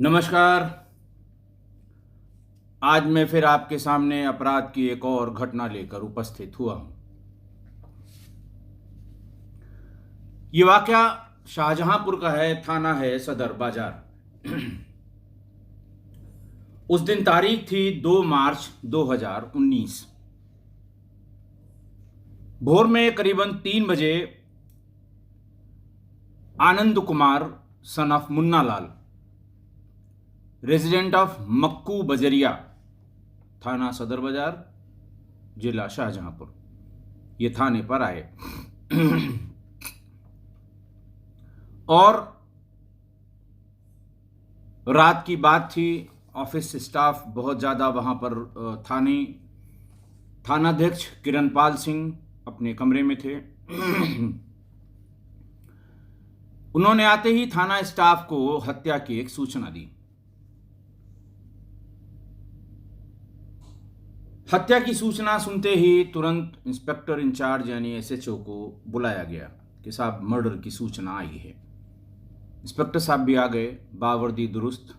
नमस्कार। आज मैं फिर आपके सामने अपराध की एक और घटना लेकर उपस्थित हुआ हूं। ये वाकया शाहजहांपुर का है, थाना है सदर बाजार। उस दिन तारीख थी 2 मार्च 2019। भोर में करीबन 3 बजे Anand Kumar son of Munna Lal, resident of Makku Bajariya, थाना सदर बाजार, जिला शाहजहांपुर, ये थाने पर आए। और रात की बात थी। ऑफिस स्टाफ बहुत ज़्यादा वहाँ पर थानाध्यक्ष किरणपाल सिंह अपने कमरे में थे। उन्होंने आते ही थाना स्टाफ को हत्या की एक सूचना दी। हत्या की सूचना सुनते ही तुरंत इंस्पेक्टर इंचार्ज यानी एसएचओ को बुलाया गया कि साहब मर्डर की सूचना आई है। इंस्पेक्टर साहब भी आ गए, बावर्दी दुरुस्त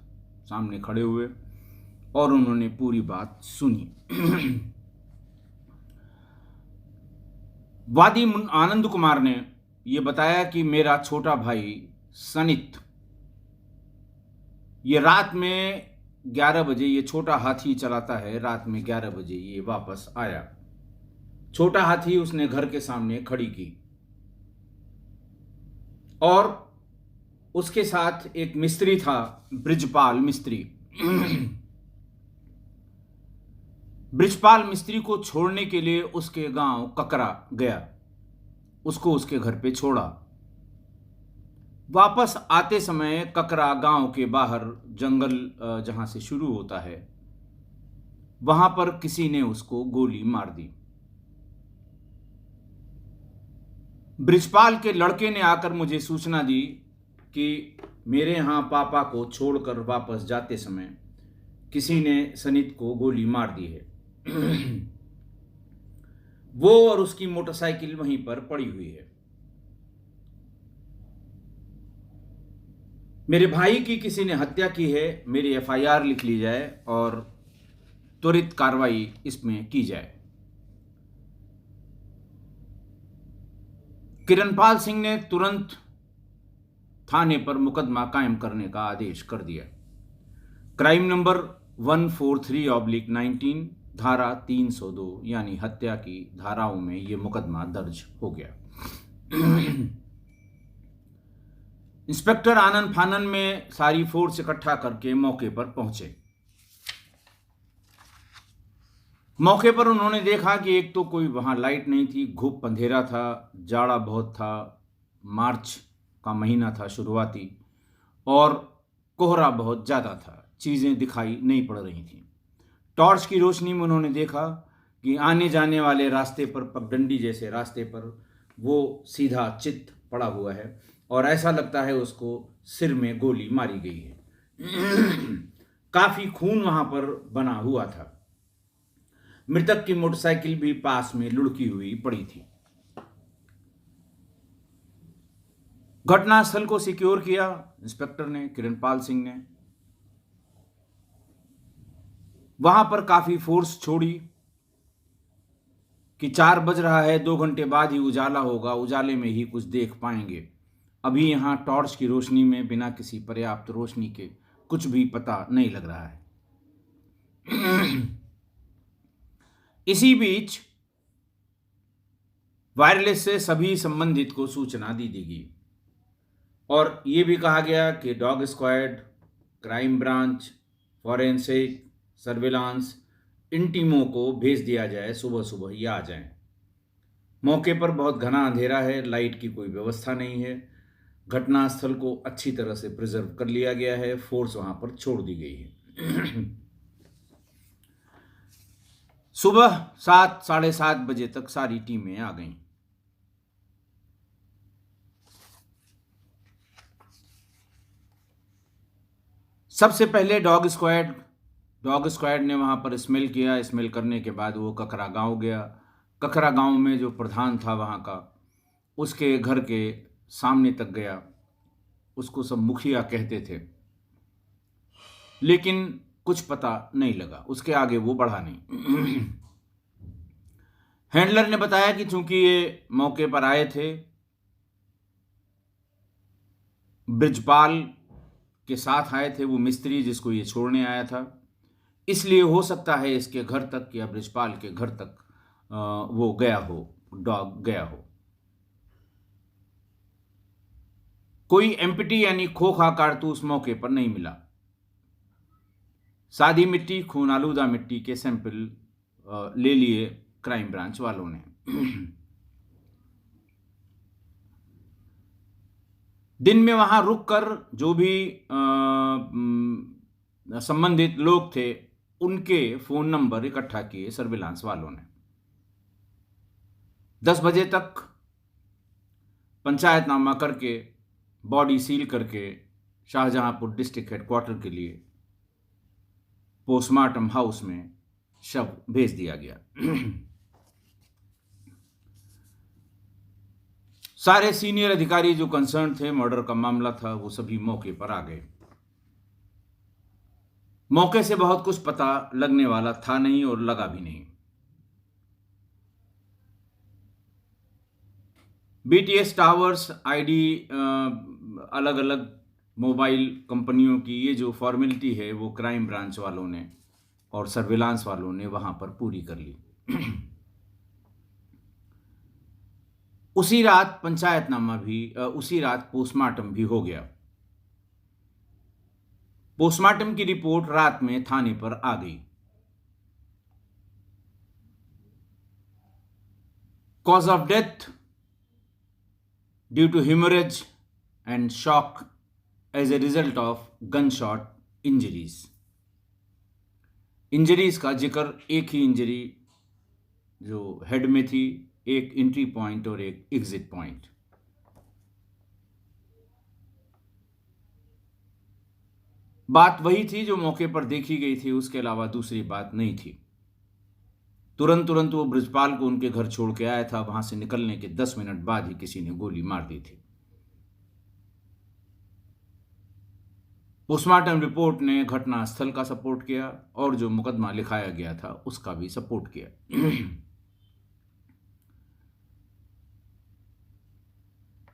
सामने खड़े हुए और उन्होंने पूरी बात सुनी। वादी आनंद कुमार ने यह बताया कि मेरा छोटा भाई सनित ये रात में 11 बजे, ये छोटा हाथी चलाता है, रात में 11 बजे ये वापस आया। छोटा हाथी उसने घर के सामने खड़ी की और उसके साथ एक मिस्त्री था, ब्रिजपाल मिस्त्री। ब्रिजपाल मिस्त्री को छोड़ने के लिए उसके गांव ककरा गया, उसको उसके घर पे छोड़ा। वापस आते समय ककरा गांव के बाहर जंगल जहां से शुरू होता है, वहां पर किसी ने उसको गोली मार दी। ब्रिजपाल के लड़के ने आकर मुझे सूचना दी कि मेरे यहां पापा को छोड़कर वापस जाते समय किसी ने सनित को गोली मार दी है। वो और उसकी मोटरसाइकिल वहीं पर पड़ी हुई है। मेरे भाई की किसी ने हत्या की है, मेरी एफआईआर लिख ली जाए और त्वरित कार्रवाई इसमें की जाए। किरणपाल सिंह ने तुरंत थाने पर मुकदमा कायम करने का आदेश कर दिया। क्राइम नंबर 143/19, धारा 302 यानी हत्या की धाराओं में यह मुकदमा दर्ज हो गया। इंस्पेक्टर आनंद फानन में सारी फोर्स इकट्ठा करके मौके पर पहुंचे। मौके पर उन्होंने देखा कि एक तो कोई वहां लाइट नहीं थी, घुप अंधेरा था, जाड़ा बहुत था, मार्च का महीना था शुरुआती, और कोहरा बहुत ज़्यादा था, चीज़ें दिखाई नहीं पड़ रही थीं। टॉर्च की रोशनी में उन्होंने देखा कि आने जाने वाले रास्ते पर, पगडंडी जैसे रास्ते पर, वो सीधा चित्त पड़ा हुआ है और ऐसा लगता है उसको सिर में गोली मारी गई है। काफ़ी खून वहाँ पर बना हुआ था। मृतक की मोटरसाइकिल भी पास में लुढ़की हुई पड़ी थी। घटनास्थल को सिक्योर किया इंस्पेक्टर ने, किरणपाल सिंह ने। वहां पर काफी फोर्स छोड़ी कि 4 बज रहा है, 2 घंटे बाद ही उजाला होगा, उजाले में ही कुछ देख पाएंगे। अभी यहां टॉर्च की रोशनी में बिना किसी पर्याप्त रोशनी के कुछ भी पता नहीं लग रहा है। इसी बीच वायरलेस से सभी संबंधित को सूचना दी गई और यह भी कहा गया कि dog squad, crime branch, forensic, surveillance, इन टीमों को भेज दिया जाए, सुबह सुबह ही आ जाएं। मौके पर बहुत घना अंधेरा है, लाइट की कोई व्यवस्था नहीं है। घटनास्थल को अच्छी तरह से प्रिजर्व कर लिया गया है, फोर्स वहां पर छोड़ दी गई है। सुबह 7, साढ़े 7 बजे तक सारी टीमें आ गईं। सबसे पहले डॉग स्क्वाड ने वहां पर स्मेल किया। स्मेल करने के बाद वो ककरा गांव गया। ककरा गांव में जो प्रधान था वहां का, उसके घर के सामने तक गया। उसको सब मुखिया कहते थे। लेकिन कुछ पता नहीं लगा, उसके आगे वो बढ़ा नहीं। हैंडलर ने बताया कि चूंकि ये मौके पर आए थे, ब्रिजपाल के साथ आए थे, वो मिस्त्री जिसको ये छोड़ने आया था, इसलिए हो सकता है इसके घर तक या ब्रिजपाल के घर तक वो गया हो, डॉग गया हो। कोई एम्प्टी यानी खोखा कारतूस मौके पर नहीं मिला। सादी मिट्टी, खून आलूदा मिट्टी के सैंपल ले लिए क्राइम ब्रांच वालों ने। दिन में वहां रुककर जो भी संबंधित लोग थे उनके फोन नंबर इकट्ठा किए सर्विलांस वालों ने। 10 बजे तक पंचायतनामा करके बॉडी सील करके शाहजहांपुर डिस्ट्रिक्ट हेडक्वार्टर के लिए पोस्टमार्टम हाउस में शव भेज दिया गया। सारे सीनियर अधिकारी जो कंसर्न थे, मर्डर का मामला था, वो सभी मौके पर आ गए। मौके से बहुत कुछ पता लगने वाला था नहीं और लगा भी नहीं। बीटीएस टावर्स, आईडी, अलग अलग मोबाइल कंपनियों की ये जो फॉर्मेलिटी है वो क्राइम ब्रांच वालों ने और सर्विलांस वालों ने वहां पर पूरी कर ली। उसी रात पंचायतनामा भी, उसी रात पोस्टमार्टम भी हो गया। पोस्टमार्टम की रिपोर्ट रात में थाने पर आ गई। Cause of death due to haemorrhage and shock as a result of gunshot injuries. Injuries का जिक्र, एक ही इंजरी जो हेड में थी, एक एंट्री पॉइंट और एक एग्जिट पॉइंट। बात वही थी जो मौके पर देखी गई थी, उसके अलावा दूसरी बात नहीं थी। तुरंत वो ब्रिजपाल को उनके घर छोड़ के आया था। वहां से निकलने के 10 मिनट बाद ही किसी ने गोली मार दी थी। पोस्टमार्टम रिपोर्ट ने घटनास्थल का सपोर्ट किया और जो मुकदमा लिखाया गया था उसका भी सपोर्ट किया।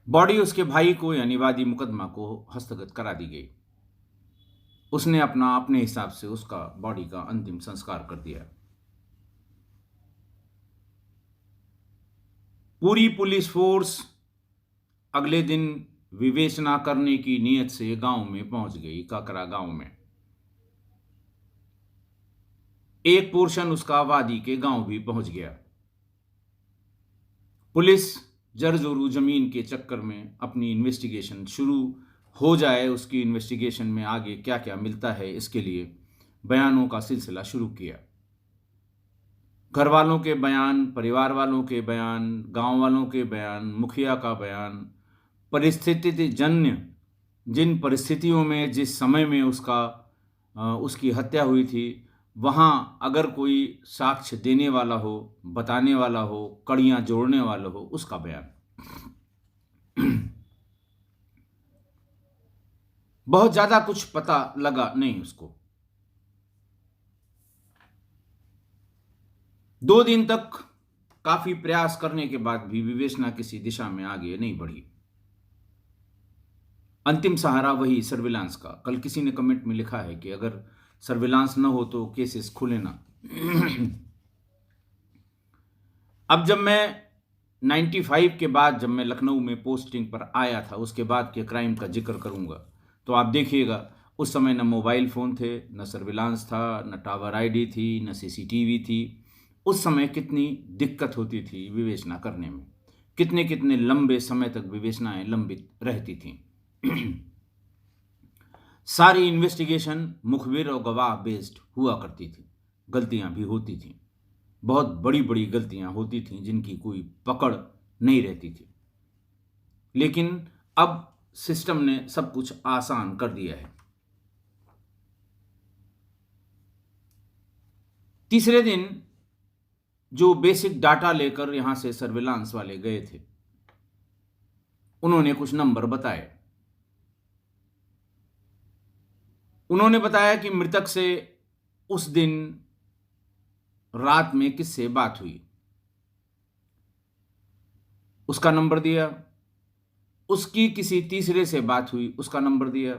बॉडी उसके भाई को यानी वादी मुकदमा को हस्तगत करा दी गई। उसने अपने हिसाब से उसका बॉडी का अंतिम संस्कार कर दिया। पूरी पुलिस फोर्स अगले दिन विवेचना करने की नीयत से गांव में पहुंच गई, काकरा गांव में। एक पोर्शन उसका वादी के गांव भी पहुंच गया। पुलिस जरजोरू जमीन के चक्कर में अपनी इन्वेस्टिगेशन शुरू हो जाए, उसकी इन्वेस्टिगेशन में आगे क्या क्या मिलता है इसके लिए बयानों का सिलसिला शुरू किया। घर वालों के बयान, परिवार वालों के बयान, गांव वालों के बयान, मुखिया का बयान, परिस्थिति जन्य जिन परिस्थितियों में, जिस समय में उसकी हत्या हुई थी, वहाँ अगर कोई साक्ष्य देने वाला हो, बताने वाला हो, कड़ियाँ जोड़ने वाला हो, उसका बयान। बहुत ज़्यादा कुछ पता लगा नहीं उसको। 2 दिन तक काफ़ी प्रयास करने के बाद भी विवेचना किसी दिशा में आगे नहीं बढ़ी। अंतिम सहारा वही सर्विलांस का। कल किसी ने कमेंट में लिखा है कि अगर सर्विलांस न हो तो केसेस खुले ना। अब जब मैं 95 के बाद, जब मैं लखनऊ में पोस्टिंग पर आया था, उसके बाद के क्राइम का जिक्र करूंगा तो आप देखिएगा उस समय न मोबाइल फ़ोन थे, न सर्विलांस था, न टावर आईडी थी, न सीसीटीवी थी। उस समय कितनी दिक्कत होती थी विवेचना करने में, कितने लंबे समय तक विवेचनाएं लंबित रहती थीं। सारी इन्वेस्टिगेशन मुखबिर और गवाह बेस्ड हुआ करती थी। गलतियां भी होती थीं, बहुत बड़ी बड़ी गलतियां होती थीं जिनकी कोई पकड़ नहीं रहती थी। लेकिन अब सिस्टम ने सब कुछ आसान कर दिया है। तीसरे दिन जो बेसिक डाटा लेकर यहां से सर्विलांस वाले गए थे, उन्होंने कुछ नंबर बताए। उन्होंने बताया कि मृतक से उस दिन रात में किससे बात हुई, उसका नंबर दिया। उसकी किसी तीसरे से बात हुई, उसका नंबर दिया।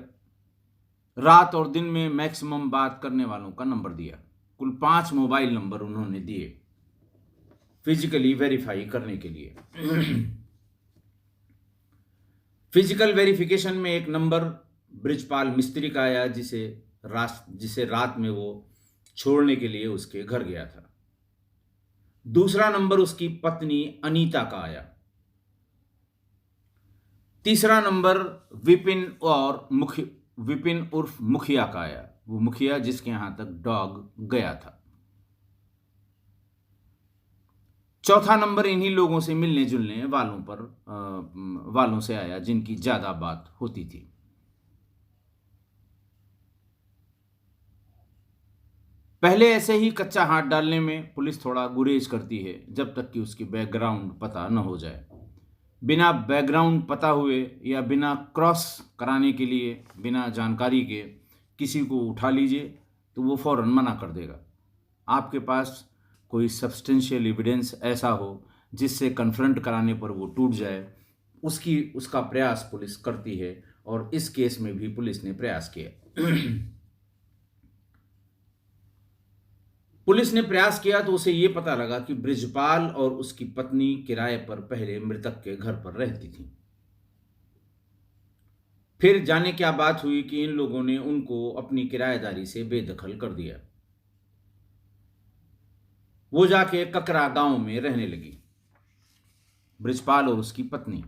रात और दिन में मैक्सिमम बात करने वालों का नंबर दिया। कुल 5 मोबाइल नंबर उन्होंने दिए फिजिकली वेरीफाई करने के लिए। फिजिकल वेरिफिकेशन में एक नंबर ब्रिजपाल मिस्त्री का आया, जिसे रात में वो छोड़ने के लिए उसके घर गया था। दूसरा नंबर उसकी पत्नी अनीता का आया। तीसरा नंबर विपिन उर्फ मुखिया का आया, वो मुखिया जिसके यहां तक डॉग गया था। चौथा नंबर इन्हीं लोगों से मिलने जुलने वालों से आया जिनकी ज्यादा बात होती थी। पहले ऐसे ही कच्चा हाथ डालने में पुलिस थोड़ा गुरेज करती है जब तक कि उसकी बैकग्राउंड पता न हो जाए। बिना बैकग्राउंड पता हुए या बिना क्रॉस कराने के लिए, बिना जानकारी के किसी को उठा लीजिए तो वो फौरन मना कर देगा। आपके पास कोई सब्सटेंशियल एविडेंस ऐसा हो जिससे कन्फ्रंट कराने पर वो टूट जाए, उसका प्रयास पुलिस करती है, और इस केस में भी पुलिस ने प्रयास किया। पुलिस ने प्रयास किया तो उसे ये पता लगा कि ब्रिजपाल और उसकी पत्नी किराए पर पहले मृतक के घर पर रहती थी। फिर जाने क्या बात हुई कि इन लोगों ने उनको अपनी किराएदारी से बेदखल कर दिया। वो जाके ककरा गांव में रहने लगी, ब्रिजपाल और उसकी पत्नी,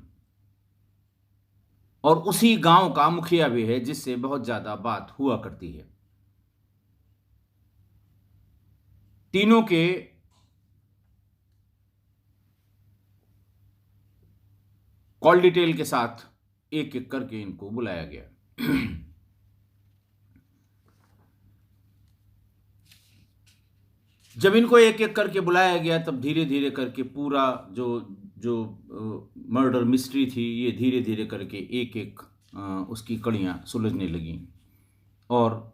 और उसी गांव का मुखिया भी है जिससे बहुत ज्यादा बात हुआ करती है। तीनों के कॉल डिटेल के साथ एक एक करके इनको बुलाया गया। जब इनको एक एक करके बुलाया गया तब धीरे धीरे करके पूरा जो जो मर्डर मिस्ट्री थी ये धीरे धीरे करके एक एक उसकी कड़ियां सुलझने लगीं, और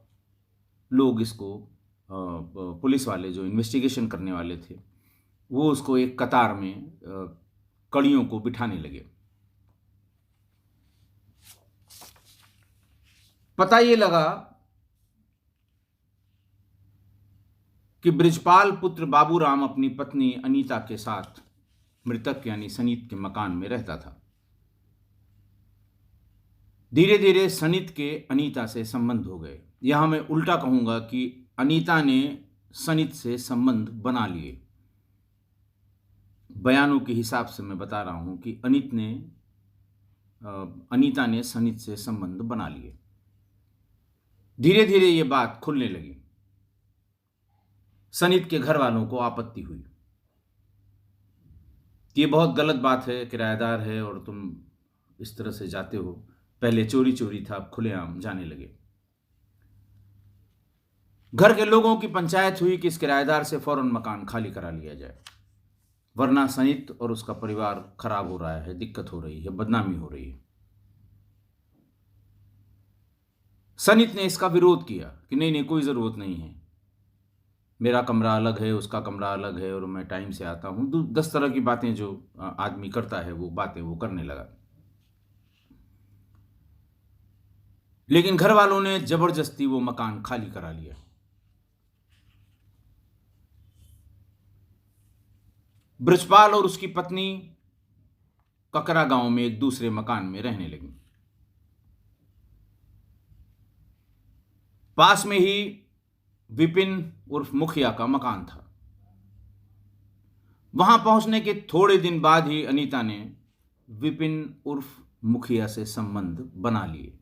लोग इसको पुलिस वाले जो इन्वेस्टिगेशन करने वाले थे वो उसको एक कतार में कड़ियों को बिठाने लगे। पता ये लगा कि ब्रिजपाल पुत्र बाबूराम अपनी पत्नी अनीता के साथ मृतक यानी सनीत के मकान में रहता था। धीरे धीरे सनीत के अनीता से संबंध हो गए। यहां मैं उल्टा कहूंगा कि अनीता ने सनीत से संबंध बना लिए। बयानों के हिसाब से मैं बता रहा हूं कि अनीता ने सनीत से संबंध बना लिए। धीरे धीरे ये बात खुलने लगी। सनीत के घर वालों को आपत्ति हुई कि ये बहुत गलत बात है, किराएदार है और तुम इस तरह से जाते हो। पहले चोरी चोरी था, अब खुलेआम जाने लगे। घर के लोगों की पंचायत हुई कि इस किराएदार से फौरन मकान खाली करा लिया जाए, वरना सनीत और उसका परिवार खराब हो रहा है, दिक्कत हो रही है, बदनामी हो रही है। सनीत ने इसका विरोध किया कि नहीं नहीं, कोई जरूरत नहीं है, मेरा कमरा अलग है, उसका कमरा अलग है और मैं टाइम से आता हूं। 10 तरह की बातें जो आदमी करता है वो बातें वो करने लगा। लेकिन घर वालों ने जबरदस्ती वो मकान खाली करा लिया। ब्रजपाल और उसकी पत्नी ककरा गांव में एक दूसरे मकान में रहने लगी। पास में ही विपिन उर्फ मुखिया का मकान था। वहां पहुंचने के थोड़े दिन बाद ही अनीता ने विपिन उर्फ मुखिया से संबंध बना लिए।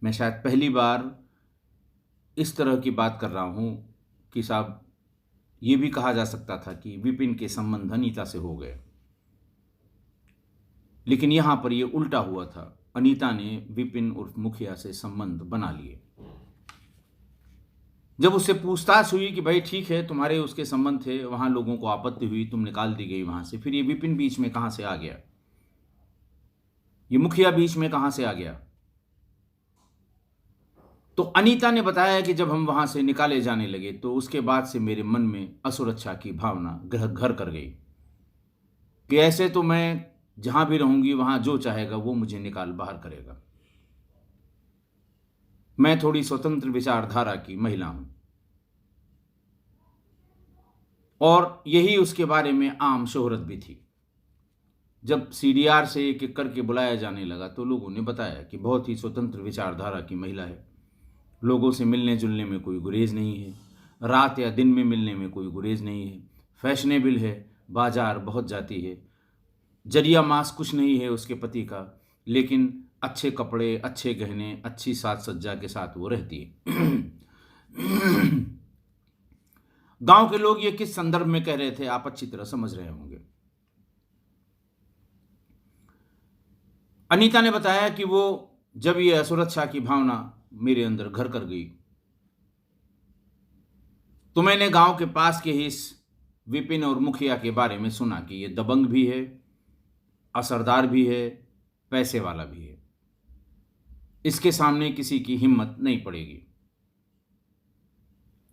मैं शायद पहली बार इस तरह की बात कर रहा हूं कि साहब ये भी कहा जा सकता था कि विपिन के संबंध अनीता से हो गए, लेकिन यहां पर यह उल्टा हुआ था। अनीता ने विपिन उर्फ मुखिया से संबंध बना लिए। जब उससे पूछताछ हुई कि भाई ठीक है, तुम्हारे उसके संबंध थे, वहां लोगों को आपत्ति हुई, तुम निकाल दी गई वहां से, फिर ये विपिन बीच में कहां से आ गया, ये मुखिया बीच में कहां से आ गया? तो अनीता ने बताया कि जब हम वहां से निकाले जाने लगे तो उसके बाद से मेरे मन में असुरक्षा की भावना घर कर गई कि ऐसे तो मैं जहां भी रहूंगी वहां जो चाहेगा वो मुझे निकाल बाहर करेगा। मैं थोड़ी स्वतंत्र विचारधारा की महिला हूं और यही उसके बारे में आम शोहरत भी थी। जब सीडीआर से एक एक करके बुलाया जाने लगा तो लोगों ने बताया कि बहुत ही स्वतंत्र विचारधारा की महिला है, लोगों से मिलने जुलने में कोई गुरेज नहीं है, रात या दिन में मिलने में कोई गुरेज नहीं है, फैशनेबल है, बाजार बहुत जाती है, जरिया मांस कुछ नहीं है उसके पति का, लेकिन अच्छे कपड़े, अच्छे गहने, अच्छी साज सज्जा के साथ वो रहती है। गांव के लोग ये किस संदर्भ में कह रहे थे आप अच्छी तरह समझ रहे होंगे। अनीता ने बताया कि वो जब ये असुरक्षा की भावना मेरे अंदर घर कर गई तो मैंने गांव के पास के ही इस विपिन और मुखिया के बारे में सुना कि ये दबंग भी है, असरदार भी है, पैसे वाला भी है, इसके सामने किसी की हिम्मत नहीं पड़ेगी।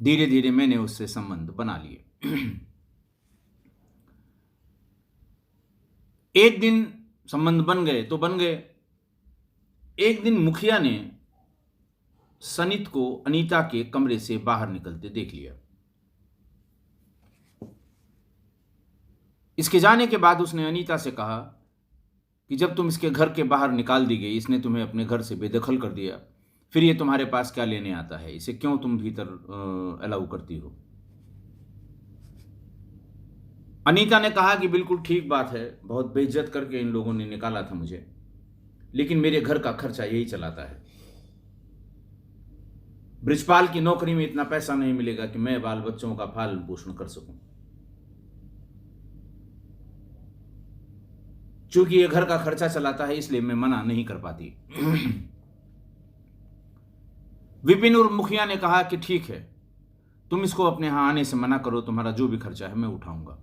धीरे धीरे मैंने उससे संबंध बना लिए। एक दिन संबंध बन गए तो बन गए। एक दिन मुखिया ने सनित को अनीता के कमरे से बाहर निकलते देख लिया। इसके जाने के बाद उसने अनीता से कहा कि जब तुम इसके घर के बाहर निकाल दी गई, इसने तुम्हें अपने घर से बेदखल कर दिया, फिर ये तुम्हारे पास क्या लेने आता है, इसे क्यों तुम भीतर अलाउ करती हो। अनीता ने कहा कि बिल्कुल ठीक बात है, बहुत बेइज्जत करके इन लोगों ने निकाला था मुझे, लेकिन मेरे घर का खर्चा यही चलाता है। ब्रिजपाल की नौकरी में इतना पैसा नहीं मिलेगा कि मैं बाल बच्चों का पालन पोषण कर सकूं। चूंकि ये घर का खर्चा चलाता है इसलिए मैं मना नहीं कर पाती। विपिन और मुखिया ने कहा कि ठीक है, तुम इसको अपने यहां आने से मना करो, तुम्हारा जो भी खर्चा है मैं उठाऊंगा।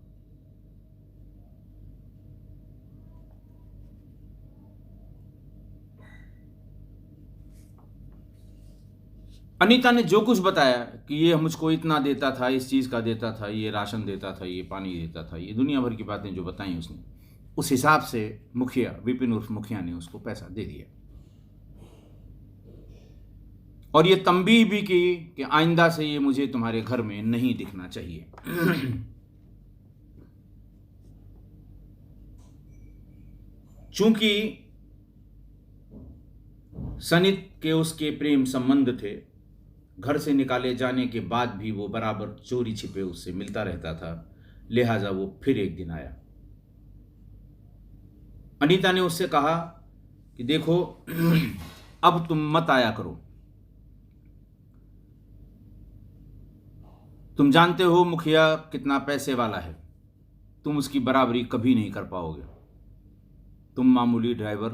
अनीता ने जो कुछ बताया कि ये मुझको इतना देता था, इस चीज का देता था, ये राशन देता था, ये पानी देता था, ये दुनिया भर की बातें जो बताई उसने, उस हिसाब से मुखिया, विपिन उर्फ मुखिया ने उसको पैसा दे दिया और ये तंबीह भी की कि आइंदा से ये मुझे तुम्हारे घर में नहीं दिखना चाहिए। चूंकि सनित के उसके प्रेम संबंध थे, घर से निकाले जाने के बाद भी वो बराबर चोरी छिपे उससे मिलता रहता था, लिहाजा वो फिर एक दिन आया। अनीता ने उससे कहा कि देखो अब तुम मत आया करो, तुम जानते हो मुखिया कितना पैसे वाला है, तुम उसकी बराबरी कभी नहीं कर पाओगे। तुम मामूली ड्राइवर,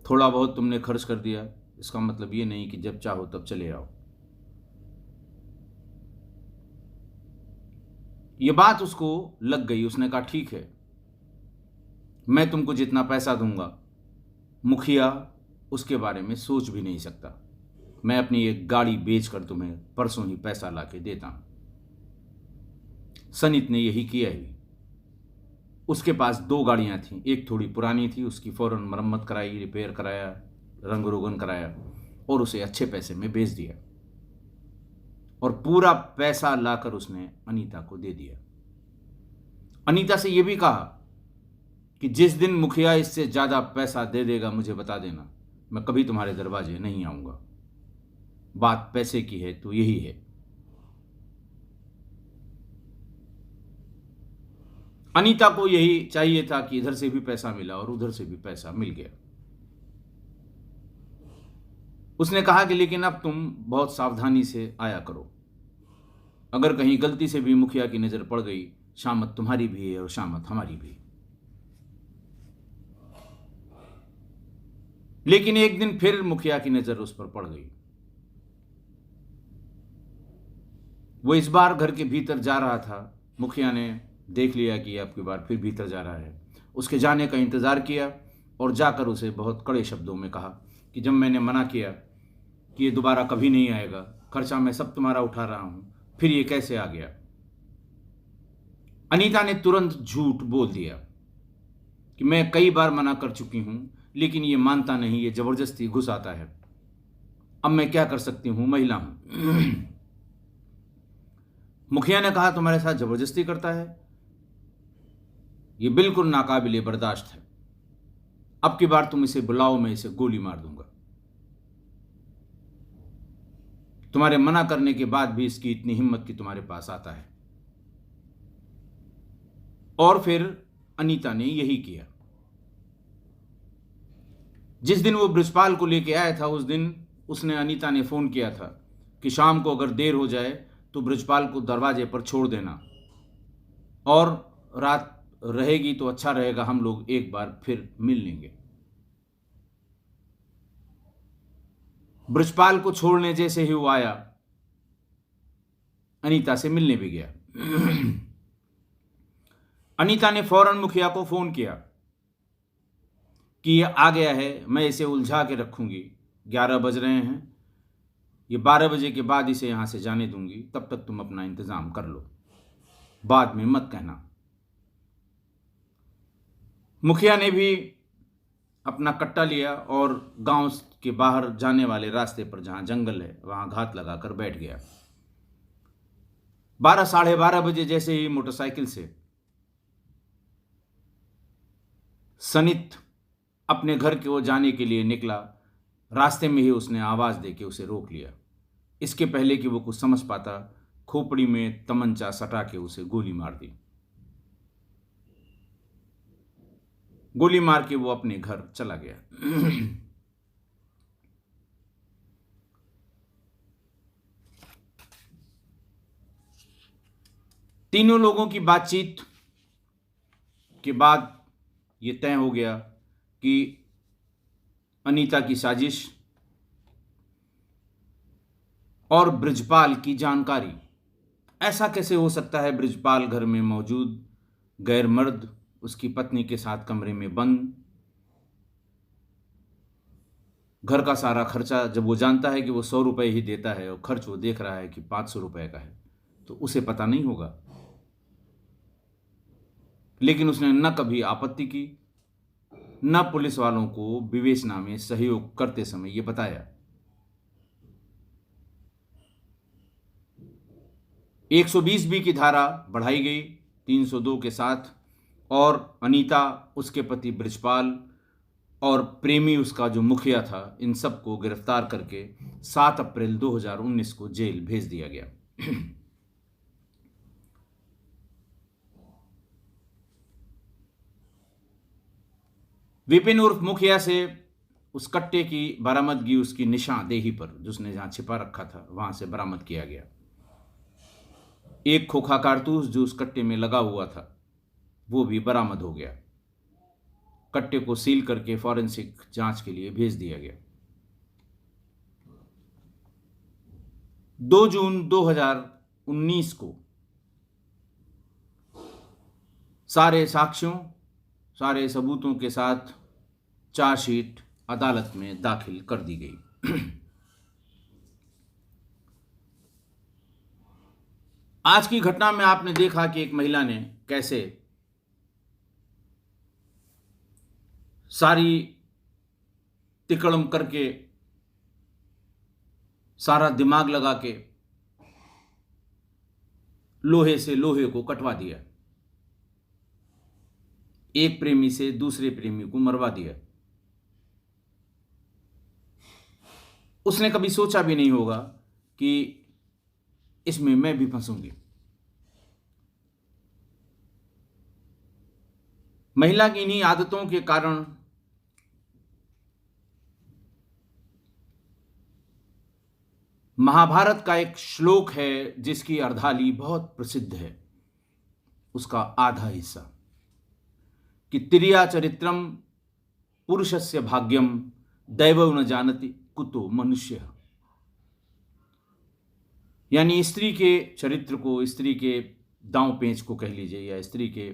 थोड़ा बहुत तुमने खर्च कर दिया, इसका मतलब ये नहीं कि जब चाहो तब चले आओ। ये बात उसको लग गई। उसने कहा ठीक है, मैं तुमको जितना पैसा दूंगा मुखिया उसके बारे में सोच भी नहीं सकता। मैं अपनी एक गाड़ी बेचकर तुम्हें परसों ही पैसा लाके देता हूं। सनित ने यही किया ही। उसके पास 2 गाड़ियां थीं, एक थोड़ी पुरानी थी, उसकी फौरन मरम्मत कराई, रिपेयर कराया, रंग रोगन कराया और उसे अच्छे पैसे में बेच दिया और पूरा पैसा लाकर उसने अनीता को दे दिया। अनीता से यह भी कहा कि जिस दिन मुखिया इससे ज्यादा पैसा दे देगा मुझे बता देना, मैं कभी तुम्हारे दरवाजे नहीं आऊंगा। बात पैसे की है तो यही है। अनीता को यही चाहिए था कि इधर से भी पैसा मिला और उधर से भी पैसा मिल गया। उसने कहा कि लेकिन अब तुम बहुत सावधानी से आया करो, अगर कहीं गलती से भी मुखिया की नजर पड़ गई, शामत तुम्हारी भी है और शामत हमारी भी। लेकिन एक दिन फिर मुखिया की नजर उस पर पड़ गई। वो इस बार घर के भीतर जा रहा था। मुखिया ने देख लिया कि अब की बार फिर भीतर जा रहा है। उसके जाने का इंतजार किया और जाकर उसे बहुत कड़े शब्दों में कहा कि जब मैंने मना किया कि ये दोबारा कभी नहीं आएगा, खर्चा मैं सब तुम्हारा उठा रहा हूं, फिर ये कैसे आ गया। अनीता ने तुरंत झूठ बोल दिया कि मैं कई बार मना कर चुकी हूं, लेकिन ये मानता नहीं, ये जबरदस्ती घुस आता है। अब मैं क्या कर सकती हूं, महिला हूं। मुखिया ने कहा तुम्हारे साथ जबरदस्ती करता है, ये बिल्कुल नाकाबिले बर्दाश्त है। अब की बार तुम इसे बुलाओ, मैं इसे गोली मार दूंगा। तुम्हारे मना करने के बाद भी इसकी इतनी हिम्मत कि तुम्हारे पास आता है। और फिर अनीता ने यही किया। जिस दिन वो बृजपाल को लेके आया था, उस दिन उसने, अनीता ने फोन किया था कि शाम को अगर देर हो जाए तो बृजपाल को दरवाजे पर छोड़ देना, और रात रहेगी तो अच्छा रहेगा, हम लोग एक बार फिर मिल लेंगे। बृजपाल को छोड़ने जैसे ही वो आया, अनीता से मिलने भी गया। अनीता ने फौरन मुखिया को फोन किया कि ये आ गया है, मैं इसे उलझा के रखूंगी। 11 बज रहे हैं, ये 12 बजे के बाद इसे यहां से जाने दूंगी, तब तक तुम अपना इंतजाम कर लो, बाद में मत कहना। मुखिया ने भी अपना कट्टा लिया और गांव के बाहर जाने वाले रास्ते पर, जहां जंगल है, वहां घात लगाकर बैठ गया। 12 साढ़े 12 बजे जैसे ही मोटरसाइकिल से सनित अपने घर की ओर जाने के लिए निकला, रास्ते में ही उसने आवाज देके उसे रोक लिया। इसके पहले कि वो कुछ समझ पाता, खोपड़ी में तमंचा सटा के उसे गोली मार दी। गोली मार के वो अपने घर चला गया। तीनों लोगों की बातचीत के बाद ये तय हो गया कि अनीता की साजिश और बृजपाल की जानकारी। ऐसा कैसे हो सकता है, बृजपाल घर में मौजूद, गैर मर्द, उसकी पत्नी के साथ कमरे में बंद, घर का सारा खर्चा, जब वो जानता है कि वो 100 रुपए ही देता है और खर्च वो देख रहा है कि 500 रुपए का है, तो उसे पता नहीं होगा। लेकिन उसने न कभी आपत्ति की, न पुलिस वालों को विवेचना में सहयोग करते समय ये बताया। 120 बी की धारा बढ़ाई गई 302 के साथ, और अनीता, उसके पति बृजपाल और प्रेमी उसका जो मुखिया था, इन सबको गिरफ्तार करके 7 अप्रैल 2019 को जेल भेज दिया गया। विपिन उर्फ मुखिया से उस कट्टे की बरामदगी उसकी निशानदेही पर, जिसने जहां छिपा रखा था, वहां से बरामद किया गया। एक खोखा कारतूस जो उस कट्टे में लगा हुआ था, वो भी बरामद हो गया। कट्टे को सील करके फॉरेंसिक जांच के लिए भेज दिया गया। 2 जून 2019 को सारे साक्ष्यों, सारे सबूतों के साथ चार्जशीट अदालत में दाखिल कर दी गई। आज की घटना में आपने देखा कि एक महिला ने कैसे सारी तिकड़म करके, सारा दिमाग लगा के लोहे से लोहे को कटवा दिया, एक प्रेमी से दूसरे प्रेमी को मरवा दिया। उसने कभी सोचा भी नहीं होगा कि इसमें मैं भी फंसूंगी। महिला की इन्हीं आदतों के कारण महाभारत का एक श्लोक है जिसकी अर्धाली बहुत प्रसिद्ध है, उसका आधा हिस्सा, कि तिर्या चरित्रम पुरुषस्य भाग्यम दैवं न जानति कुतो मनुष्य। यानी स्त्री के चरित्र को, स्त्री के दांव पेंच को कह लीजिए, या स्त्री के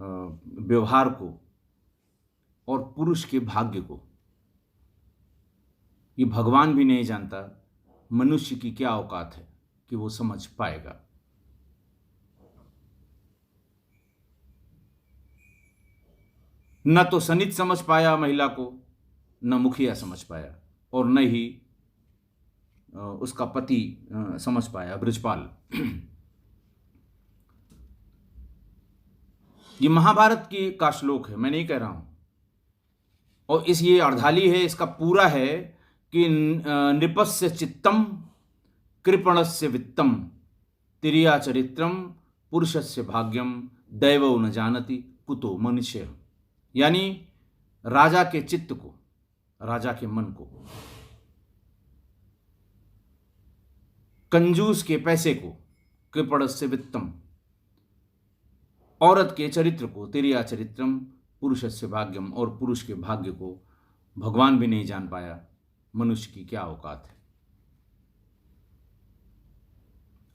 व्यवहार को और पुरुष के भाग्य को ये भगवान भी नहीं जानता मनुष्य की क्या औकात है कि वो समझ पाएगा। न तो सनित समझ पाया महिला को, न मुखिया समझ पाया, और न ही उसका पति समझ पाया, ब्रजपाल। ये महाभारत की का श्लोक है, मैं नहीं कह रहा हूं। और इस ये अर्धाली है, इसका पूरा है कि नृपस्य चित्तम कृपणस्य वित्तम तिरिया चरित्रम पुरुषस्य भाग्यम दैवो न जानति कुतो मनुष्य। यानी राजा के चित्त को, राजा के मन को, कंजूस के पैसे को, कृपणस्य वित्तम, औरत के चरित्र को, तिरिया चरित्रम पुरुषस्य भाग्यम, और पुरुष के भाग्य को भगवान भी नहीं जान पाया मनुष्य की क्या औकात है।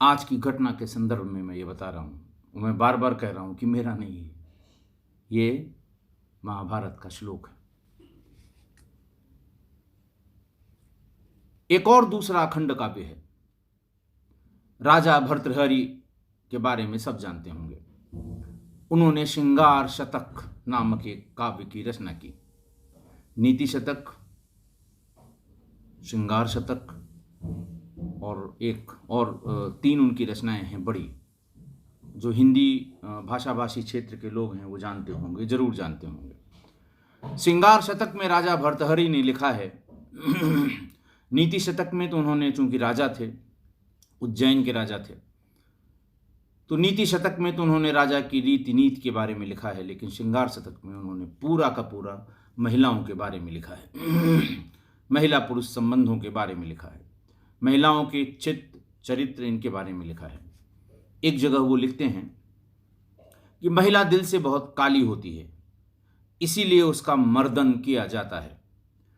आज की घटना के संदर्भ में मैं ये बता रहा हूं, मैं बार बार कह रहा हूं कि मेरा नहीं है, ये महाभारत का श्लोक है। एक और दूसरा अखंड काव्य है, राजा भर्तृहरि के बारे में सब जानते होंगे। उन्होंने श्रृंगार शतक नामक एक काव्य की रचना की। नीति शतक, श्रृंगार शतक और एक और 3 उनकी रचनाएं हैं बड़ी, जो हिंदी भाषाभाषी क्षेत्र के लोग हैं वो जानते होंगे, जरूर जानते होंगे। श्रृंगार शतक में राजा भर्तृहरि ने लिखा है। नीति शतक में तो उन्होंने, चूंकि राजा थे, उज्जैन के राजा थे, तो नीति शतक में तो उन्होंने राजा की रीति नीति के बारे में लिखा है, लेकिन श्रृंगार शतक में उन्होंने पूरा का पूरा महिलाओं के बारे में लिखा है। महिला पुरुष संबंधों के बारे में लिखा है, महिलाओं के चित्त चरित्र, इनके बारे में लिखा है। एक जगह वो लिखते हैं कि महिला दिल से बहुत काली होती है, इसीलिए उसका मर्दन किया जाता है।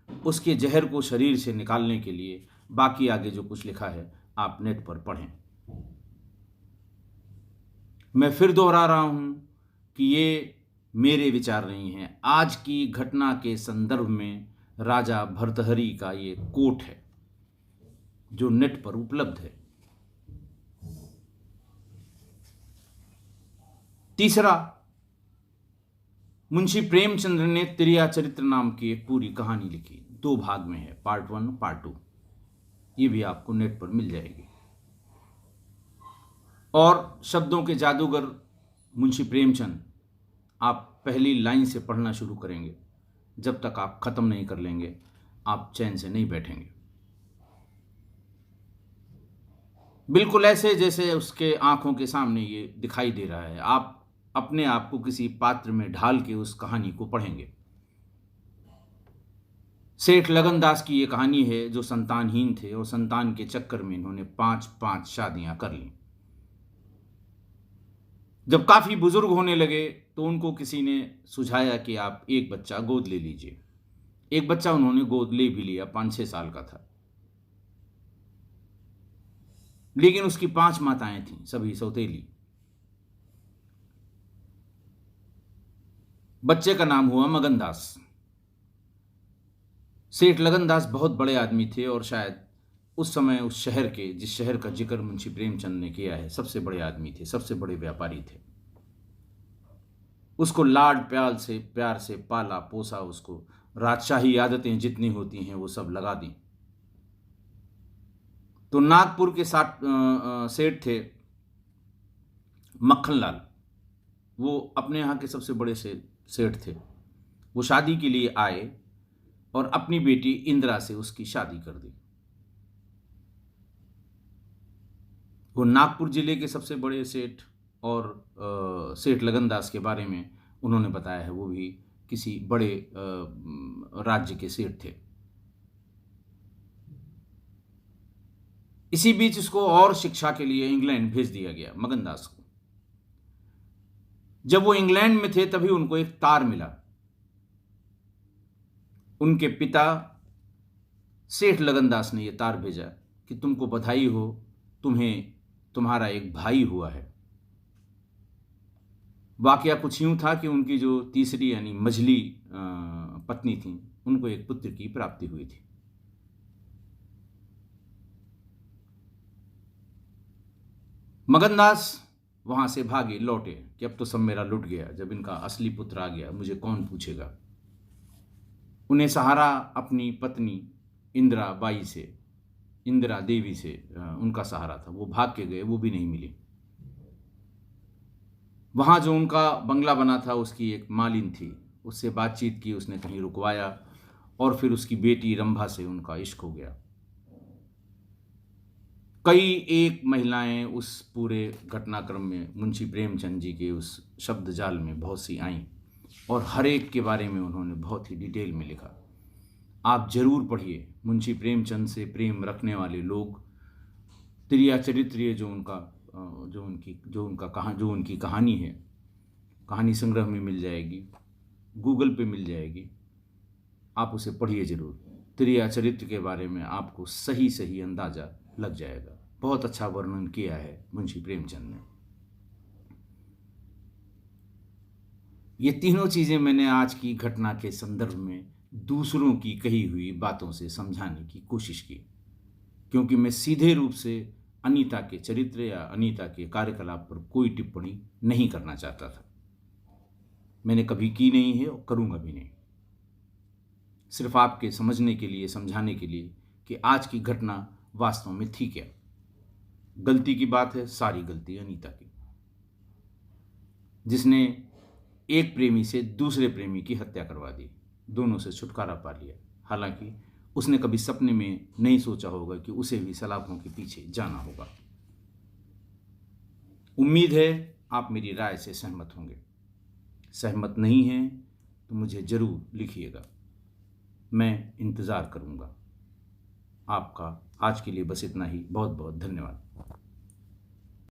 उसके जहर को शरीर से निकालने के लिए, बाकी आगे जो कुछ लिखा है आप नेट पर पढ़ें। मैं फिर दोहरा रहा हूं कि ये मेरे विचार नहीं हैं, आज की घटना के संदर्भ में राजा भर्तृहरि का ये कोट है जो नेट पर उपलब्ध है। तीसरा, मुंशी प्रेमचंद्र ने तिरिया चरित्र नाम की एक पूरी कहानी लिखी, 2 भाग में है, पार्ट 1 पार्ट 2। ये भी आपको नेट पर मिल जाएगी। और शब्दों के जादूगर मुंशी प्रेमचंद, आप पहली लाइन से पढ़ना शुरू करेंगे, जब तक आप खत्म नहीं कर लेंगे आप चैन से नहीं बैठेंगे। बिल्कुल ऐसे जैसे उसके आंखों के सामने ये दिखाई दे रहा है। आप अपने आप को किसी पात्र में ढाल के उस कहानी को पढ़ेंगे। सेठ लगनदास की ये कहानी है, जो संतानहीन थे और संतान के चक्कर में इन्होंने 5-5 शादियां कर लीं। जब काफी बुजुर्ग होने लगे तो उनको किसी ने सुझाया कि आप एक बच्चा गोद ले लीजिए। एक बच्चा उन्होंने गोद ले भी लिया, 5-6 साल का था, लेकिन उसकी 5 माताएं थीं, सभी सौतेली। बच्चे का नाम हुआ मगनदास। सेठ लगनदास बहुत बड़े आदमी थे और शायद उस समय उस शहर के, जिस शहर का जिक्र मुंशी प्रेमचंद ने किया है, सबसे बड़े आदमी थे, सबसे बड़े व्यापारी थे। उसको लाड प्यार से पाला पोसा, उसको राजशाही आदतें जितनी होती हैं वो सब लगा दी। तो नागपुर के सेठ थे मक्खनलाल, वो अपने यहाँ के सबसे बड़े सेठ थे। वो शादी के लिए आए और अपनी बेटी इंदिरा से उसकी शादी कर दी। वो नागपुर जिले के सबसे बड़े सेठ, और सेठ लगनदास के बारे में उन्होंने बताया है वो भी किसी बड़े राज्य के सेठ थे। इसी बीच उसको और शिक्षा के लिए इंग्लैंड भेज दिया गया, मगनदास को। जब वो इंग्लैंड में थे तभी उनको एक तार मिला। उनके पिता सेठ लगनदास ने यह तार भेजा कि तुमको बधाई हो, तुम्हारा एक भाई हुआ है। वाकया कुछ यूं था कि उनकी जो तीसरी यानी मझली पत्नी थी, उनको एक पुत्र की प्राप्ति हुई थी। मगनदास वहाँ से भागे लौटे कि अब तो सब मेरा लुट गया, जब इनका असली पुत्र आ गया मुझे कौन पूछेगा। उन्हें सहारा अपनी पत्नी इंदिरा देवी से उनका सहारा था। वो भाग के गए, वो भी नहीं मिली। वहाँ जो उनका बंगला बना था उसकी एक मालिन थी, उससे बातचीत की, उसने कहीं रुकवाया और फिर उसकी बेटी रंभा से उनका इश्क हो गया। कई एक महिलाएं उस पूरे घटनाक्रम में मुंशी प्रेमचंद जी के उस शब्द जाल में बहुत सी आईं और हर एक के बारे में उन्होंने बहुत ही डिटेल में लिखा। आप जरूर पढ़िए। मुंशी प्रेमचंद से प्रेम रखने वाले लोग त्रिया चरित्र जो उनकी कहानी है, कहानी संग्रह में मिल जाएगी, गूगल पे मिल जाएगी, आप उसे पढ़िए जरूर। त्रिया चरित्र के बारे में आपको सही सही अंदाजा लग जाएगा। बहुत अच्छा वर्णन किया है मुंशी प्रेमचंद ने। ये तीनों चीजें मैंने आज की घटना के संदर्भ में दूसरों की कही हुई बातों से समझाने की कोशिश की, क्योंकि मैं सीधे रूप से अनीता के चरित्र या अनीता के कार्यकलाप पर कोई टिप्पणी नहीं करना चाहता था। मैंने कभी की नहीं है और करूंगा भी नहीं। सिर्फ आपके समझने के लिए, समझाने के लिए कि आज की घटना वास्तव में थी क्या। गलती की बात है, सारी गलती अनीता की, जिसने एक प्रेमी से दूसरे प्रेमी की हत्या करवा दी, दोनों से छुटकारा पा लिया। हालांकि उसने कभी सपने में नहीं सोचा होगा कि उसे भी सलाखों के पीछे जाना होगा। उम्मीद है आप मेरी राय से सहमत होंगे। सहमत नहीं हैं तो मुझे जरूर लिखिएगा, मैं इंतज़ार करूंगा। आपका आज के लिए बस इतना ही। बहुत बहुत धन्यवाद।